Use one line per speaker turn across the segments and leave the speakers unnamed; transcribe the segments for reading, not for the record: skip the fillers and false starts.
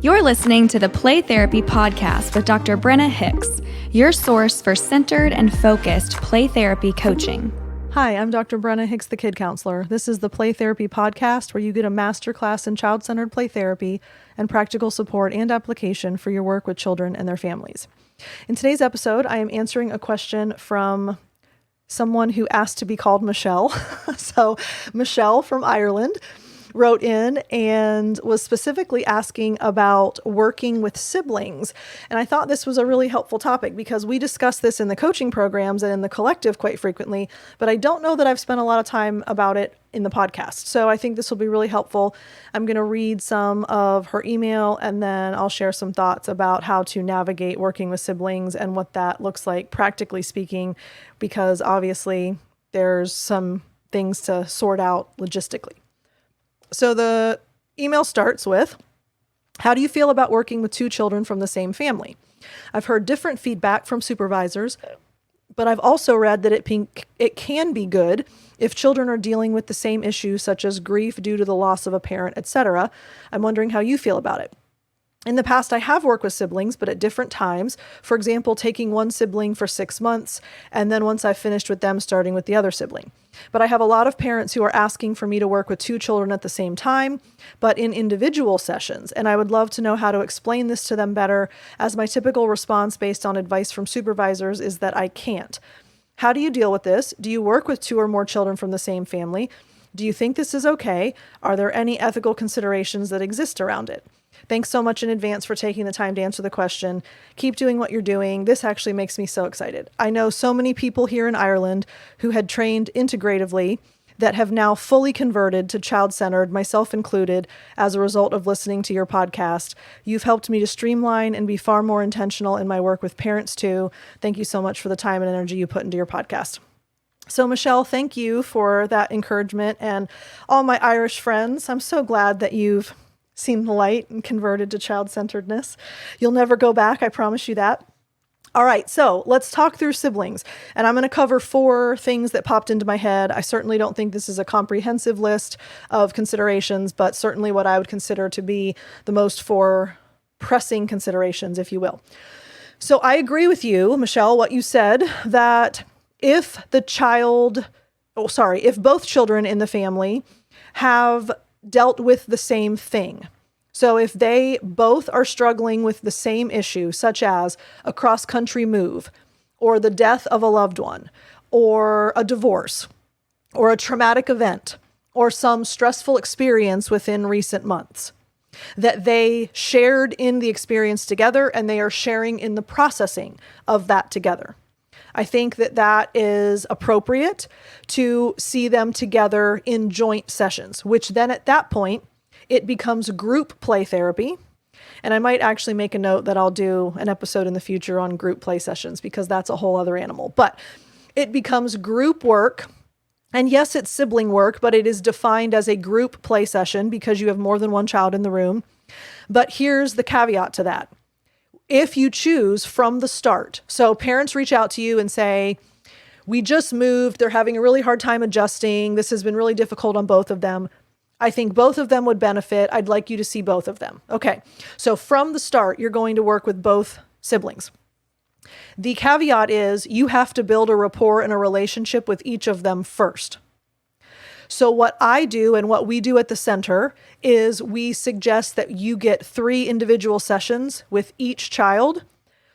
You're listening to the Play Therapy Podcast with Dr. Brenna Hicks, your source for centered and focused play therapy coaching.
Hi, I'm Dr. Brenna Hicks, the Kid Counselor. This is the Play Therapy Podcast where you get a masterclass in child-centered play therapy and practical support and application for your work with children and their families. In today's episode, I am answering a question from someone who asked to be called Michelle. So Michelle from Ireland wrote in and was specifically asking about working with siblings. And I thought this was a really helpful topic because we discuss this in the coaching programs and in the collective quite frequently, but I don't know that I've spent a lot of time about it in the podcast. So I think this will be really helpful. I'm going to read some of her email and then I'll share some thoughts about how to navigate working with siblings and what that looks like practically speaking, because obviously there's some things to sort out logistically. So the email starts with, how do you feel about working with two children from the same family? I've heard different feedback from supervisors, but I've also read that it can be good if children are dealing with the same issues such as grief due to the loss of a parent, etc. I'm wondering how you feel about it. In the past, I have worked with siblings, but at different times. For example, taking one sibling for 6 months, and then once I've finished with them, starting with the other sibling. But I have a lot of parents who are asking for me to work with two children at the same time, but in individual sessions. And I would love to know how to explain this to them better, as my typical response based on advice from supervisors is that I can't. How do you deal with this? Do you work with two or more children from the same family? Do you think this is okay? Are there any ethical considerations that exist around it? Thanks so much in advance for taking the time to answer the question. Keep doing what you're doing. This actually makes me so excited. I know so many people here in Ireland who had trained integratively that have now fully converted to child-centered, myself included, as a result of listening to your podcast. You've helped me to streamline and be far more intentional in my work with parents too. Thank you so much for the time and energy you put into your podcast. So Michelle, thank you for that encouragement, and all my Irish friends. I'm so glad that you've seen the light and converted to child-centeredness. You'll never go back, I promise you that. All right, so let's talk through siblings. And I'm going to cover 4 things that popped into my head. I certainly don't think this is a comprehensive list of considerations, but certainly what I would consider to be the most 4 pressing considerations, if you will. So I agree with you, Michelle, what you said, that if both children in the family have dealt with the same thing. So if they both are struggling with the same issue, such as a cross-country move, or the death of a loved one, or a divorce, or a traumatic event, or some stressful experience within recent months, that they shared in the experience together and they are sharing in the processing of that together. I think that is appropriate to see them together in joint sessions, which then at that point, it becomes group play therapy. And I might actually make a note that I'll do an episode in the future on group play sessions because that's a whole other animal. But it becomes group work. And yes, it's sibling work, but it is defined as a group play session because you have more than one child in the room. But here's the caveat to that. If you choose from the start, so parents reach out to you and say, we just moved, they're having a really hard time adjusting, this has been really difficult on both of them. I think both of them would benefit. I'd like you to see both of them. Okay, so from the start, you're going to work with both siblings. The caveat is you have to build a rapport and a relationship with each of them first. So what I do and what we do at the center is we suggest that you get 3 individual sessions with each child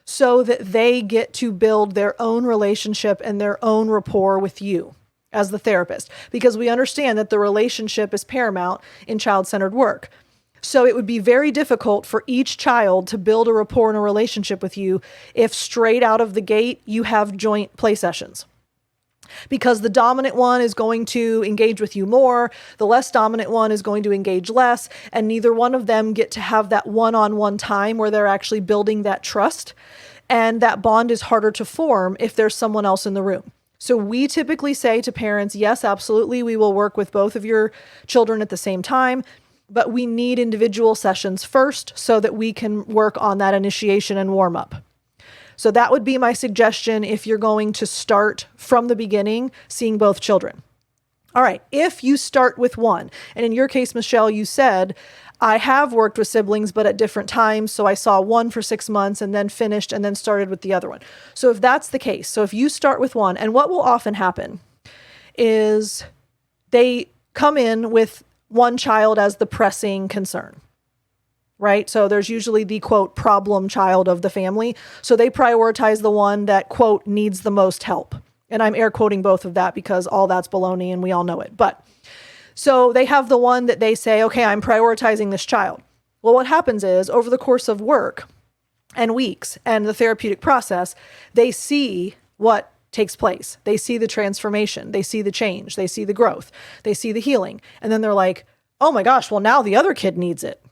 so that they get to build their own relationship and their own rapport with you as the therapist, because we understand that the relationship is paramount in child-centered work. So it would be very difficult for each child to build a rapport and a relationship with you if straight out of the gate you have joint play sessions. Because the dominant one is going to engage with you more, the less dominant one is going to engage less, and neither one of them get to have that one-on-one time where they're actually building that trust, and that bond is harder to form if there's someone else in the room. So we typically say to parents, yes, absolutely, we will work with both of your children at the same time, but we need individual sessions first so that we can work on that initiation and warm up. So that would be my suggestion if you're going to start from the beginning, seeing both children. All right, if you start with one, and in your case, Michelle, you said, I have worked with siblings, but at different times. So I saw one for 6 months and then finished and then started with the other one. So if that's the case, so if you start with one, and what will often happen is they come in with one child as the pressing concern, right? So there's usually the quote problem child of the family. So they prioritize the one that quote needs the most help. And I'm air quoting both of that because all that's baloney and we all know it. But so they have the one that they say, okay, I'm prioritizing this child. Well, what happens is over the course of work and weeks and the therapeutic process, they see what takes place. They see the transformation. They see the change. They see the growth. They see the healing. And then they're like, oh my gosh, well, now the other kid needs it.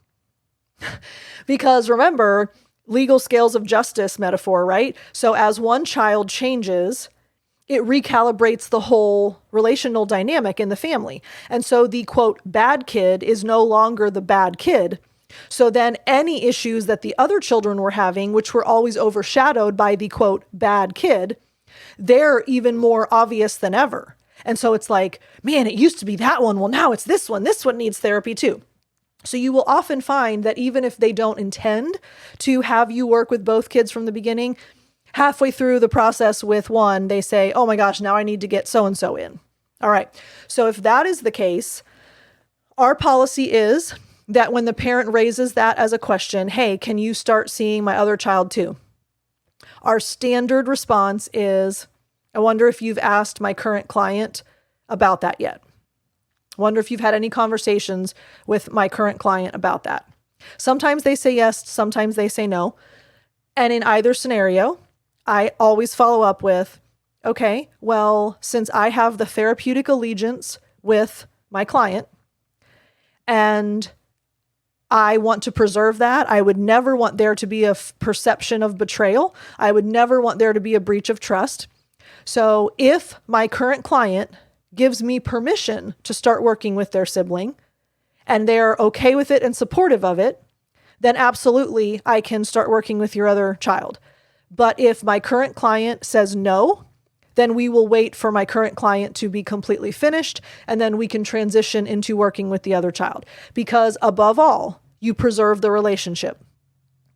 Because remember, legal scales of justice metaphor, right? So as one child changes, it recalibrates the whole relational dynamic in the family. And so the quote bad kid is no longer the bad kid. So then any issues that the other children were having, which were always overshadowed by the quote bad kid, they're even more obvious than ever. And so it's like, man, it used to be that one. Well, now it's this one. This one needs therapy too. So you will often find that even if they don't intend to have you work with both kids from the beginning, halfway through the process with one, they say, oh my gosh, now I need to get so-and-so in. All right. So if that is the case, our policy is that when the parent raises that as a question, hey, can you start seeing my other child too? Our standard response is, I wonder if you've asked my current client about that yet. I wonder if you've had any conversations with my current client about that. Sometimes they say yes, sometimes they say no. And in either scenario, I always follow up with, okay, well, since I have the therapeutic allegiance with my client and I want to preserve that, I would never want there to be a perception of betrayal. I would never want there to be a breach of trust. So if my current client gives me permission to start working with their sibling and they're okay with it and supportive of it, then absolutely I can start working with your other child. But if my current client says no, then we will wait for my current client to be completely finished, and then we can transition into working with the other child. Because above all, you preserve the relationship.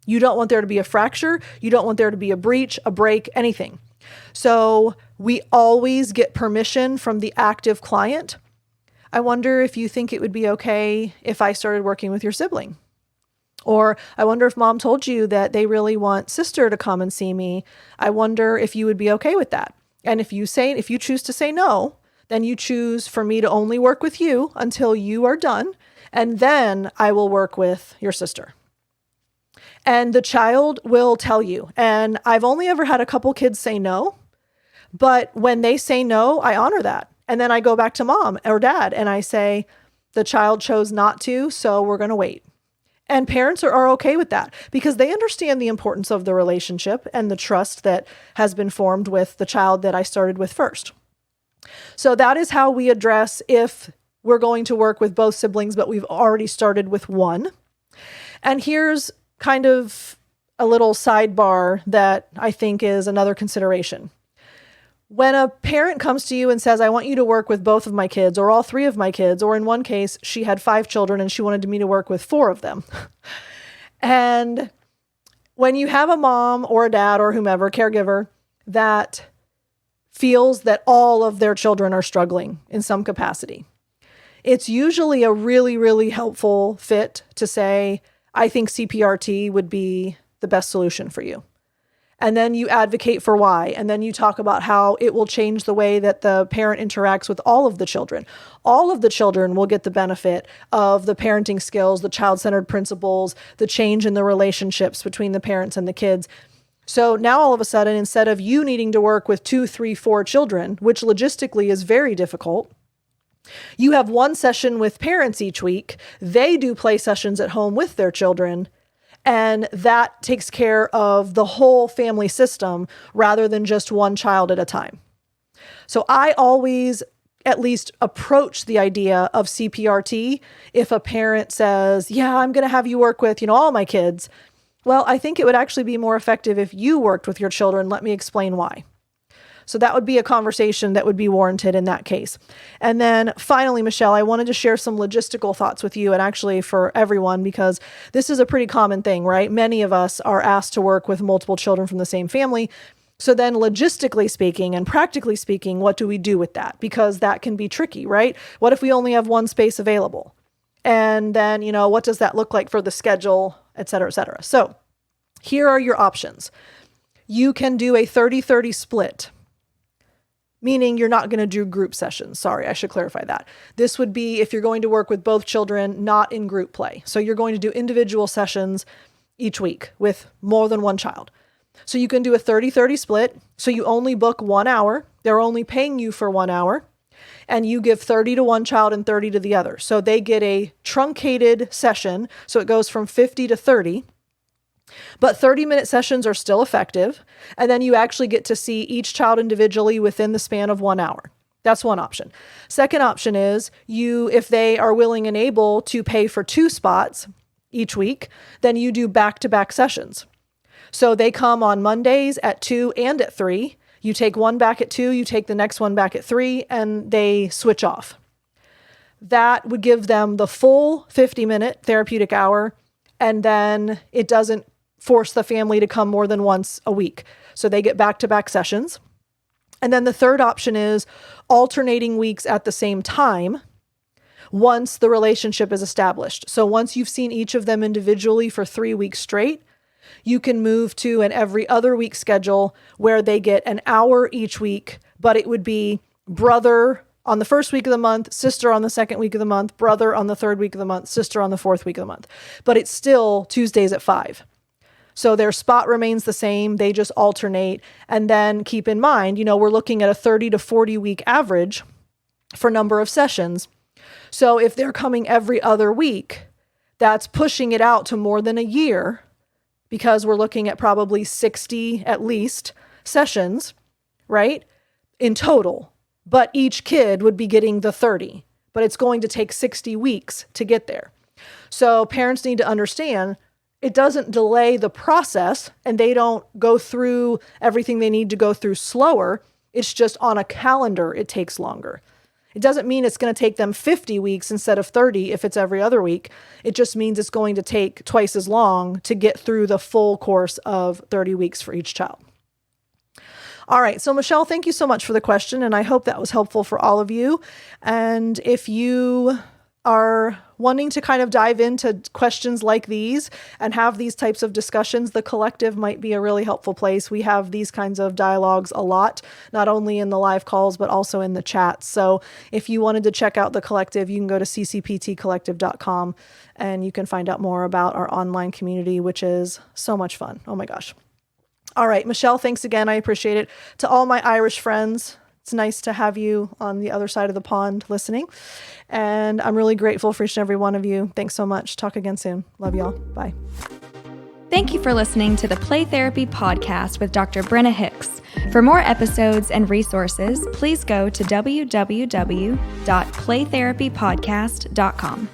You don't want there to be a fracture. You don't want there to be a breach, a break, anything. So we always get permission from the active client. I wonder if you think it would be okay if I started working with your sibling. Or I wonder if mom told you that they really want sister to come and see me. I wonder if you would be okay with that. And if you choose to say no, then you choose for me to only work with you until you are done. And then I will work with your sister. And the child will tell you. And I've only ever had a couple kids say no, but when they say no, I honor that. And then I go back to mom or dad and I say, the child chose not to, so we're going to wait. And parents are okay with that because they understand the importance of the relationship and the trust that has been formed with the child that I started with first. So that is how we address if we're going to work with both siblings, but we've already started with one. And here's kind of a little sidebar that I think is another consideration. When a parent comes to you and says, I want you to work with both of my kids or all three of my kids, or in one case, she had 5 children and she wanted me to work with 4 of them. And when you have a mom or a dad or whomever, caregiver, that feels that all of their children are struggling in some capacity, it's usually a really, really helpful fit to say, I think CPRT would be the best solution for you. And then you advocate for why. And then you talk about how it will change the way that the parent interacts with all of the children. All of the children will get the benefit of the parenting skills, the child-centered principles, the change in the relationships between the parents and the kids. So now all of a sudden, instead of you needing to work with 2, 3, 4 children, which logistically is very difficult, you have one session with parents each week. They do play sessions at home with their children. And that takes care of the whole family system rather than just one child at a time. So I always at least approach the idea of CPRT if a parent says, yeah, I'm going to have you work with, all my kids. Well, I think it would actually be more effective if you worked with your children. Let me explain why. So that would be a conversation that would be warranted in that case. And then finally, Michelle, I wanted to share some logistical thoughts with you, and actually for everyone, because this is a pretty common thing, right? Many of us are asked to work with multiple children from the same family. So then logistically speaking and practically speaking, what do we do with that? Because that can be tricky, right? What if we only have one space available? And then, what does that look like for the schedule, et cetera, et cetera. So here are your options. You can do a 30-30 split, meaning you're not going to do group sessions. Sorry, I should clarify that. This would be if you're going to work with both children, not in group play. So you're going to do individual sessions each week with more than one child. So you can do a 30-30 split. So you only book 1 hour. They're only paying you for 1 hour. And you give 30 to one child and 30 to the other. So they get a truncated session. So it goes from 50 to 30. But 30-minute sessions are still effective. And then you actually get to see each child individually within the span of 1 hour. That's one option. Second option is if they are willing and able to pay for 2 spots each week, then you do back-to-back sessions. So they come on Mondays at 2 and at 3. You take one back at 2, you take the next one back at 3, and they switch off. That would give them the full 50-minute therapeutic hour, and then it doesn't force the family to come more than once a week. So they get back-to-back sessions. And then the third option is alternating weeks at the same time once the relationship is established. So once you've seen each of them individually for 3 weeks straight, you can move to an every other week schedule where they get an hour each week, but it would be brother on the first week of the month, sister on the second week of the month, brother on the third week of the month, sister on the fourth week of the month. But it's still Tuesdays at 5. So their spot remains the same. They just alternate. And then keep in mind, we're looking at a 30 to 40 week average for number of sessions. So if they're coming every other week, that's pushing it out to more than a year, because we're looking at probably 60 at least sessions, right, in total. But each kid would be getting the 30, but it's going to take 60 weeks to get there. So parents need to understand it doesn't delay the process, and they don't go through everything they need to go through slower. It's just on a calendar, it takes longer. It doesn't mean it's going to take them 50 weeks instead of 30 if it's every other week. It just means it's going to take twice as long to get through the full course of 30 weeks for each child. All right. So Michelle, thank you so much for the question. And I hope that was helpful for all of you. And if you are wanting to kind of dive into questions like these and have these types of discussions, the collective might be a really helpful place. We have these kinds of dialogues a lot, not only in the live calls, but also in the chats. So if you wanted to check out the collective, you can go to ccptcollective.com and you can find out more about our online community, which is so much fun. Oh my gosh. All right, Michelle, thanks again. I appreciate it. To all my Irish friends, it's nice to have you on the other side of the pond listening. And I'm really grateful for each and every one of you. Thanks so much. Talk again soon. Love y'all. Bye.
Thank you for listening to the Play Therapy Podcast with Dr. Brenna Hicks. For more episodes and resources, please go to www.playtherapypodcast.com.